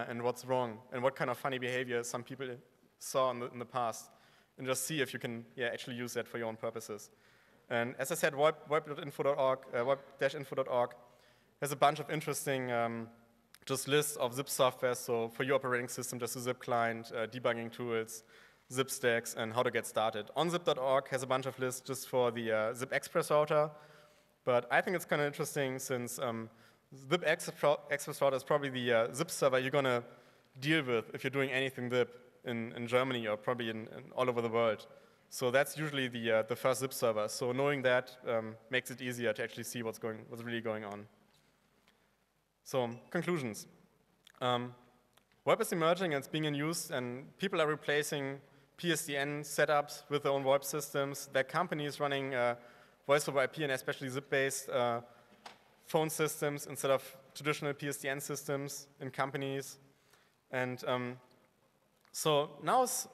and what's wrong and what kind of funny behavior some people saw in the past, and just see if you can actually use that for your own purposes. And as I said, voip-info.org has a bunch of interesting just lists of zip software. So for your operating system, just a zip client, debugging tools, zip stacks, and how to get started. Onzip.org has a bunch of lists just for the zip express router. But I think it's kind of interesting since zip express router is probably the zip server you're going to deal with if you're doing anything zip in Germany or probably in all over the world. So that's usually the first zip server. So knowing that makes it easier to actually see what's really going on. So conclusions. VoIP is emerging and it's being in use, and people are replacing PSTN setups with their own VoIP systems. There are companies running voice over IP and especially zip-based phone systems instead of traditional PSTN systems in companies. And so now is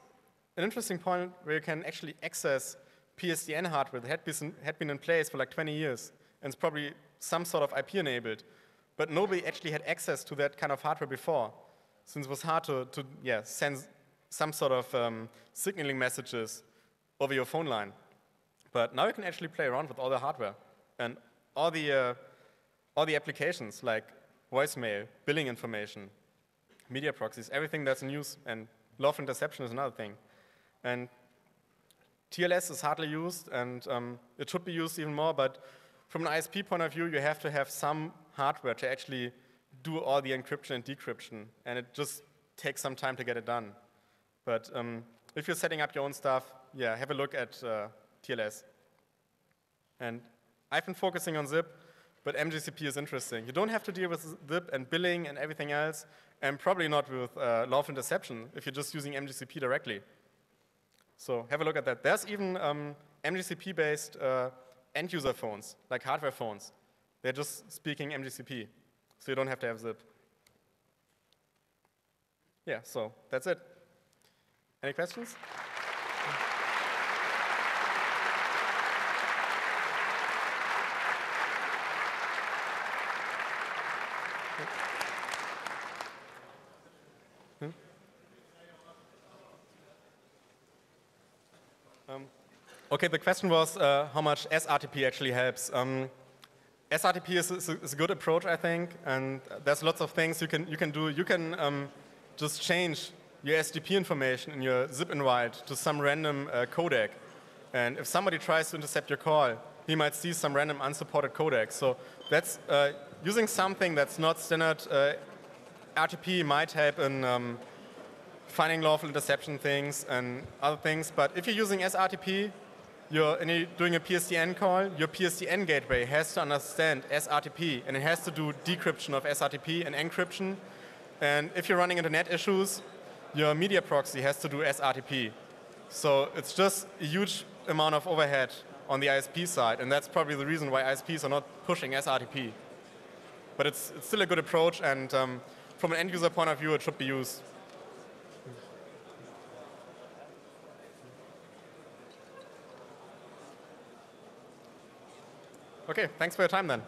an interesting point where you can actually access PSTN hardware that had been in place for like 20 years, and it's probably some sort of IP enabled. But nobody actually had access to that kind of hardware before, since it was hard to send some sort of signaling messages over your phone line. But now you can actually play around with all the hardware and all the applications like voicemail, billing information, media proxies, everything that's in use, and lawful interception is another thing. And TLS is hardly used, and it should be used even more, but from an ISP point of view, you have to have some hardware to actually do all the encryption and decryption, and it just takes some time to get it done. But if you're setting up your own stuff, have a look at TLS. And I've been focusing on zip, but MGCP is interesting. You don't have to deal with zip and billing and everything else, and probably not with lawful interception if you're just using MGCP directly. So have a look at that. There's even MGCP-based end-user phones, like hardware phones. They're just speaking MGCP, so you don't have to have zip. Yeah, so that's it. Any questions? Okay, the question was how much SRTP actually helps. SRTP is a good approach, I think, and there's lots of things you can do. You can just change your SDP information in your zip invite to some random codec, and if somebody tries to intercept your call, he might see some random unsupported codec. So that's using something that's not standard RTP might help in finding lawful interception things and other things. But if you're using SRTP, you're doing a PSTN call, your PSTN gateway has to understand SRTP, and it has to do decryption of SRTP and encryption. And if you're running internet issues, your media proxy has to do SRTP. So it's just a huge amount of overhead on the ISP side, and that's probably the reason why ISPs are not pushing SRTP. But it's still a good approach, and from an end-user point of view, it should be used. Okay, thanks for your time then.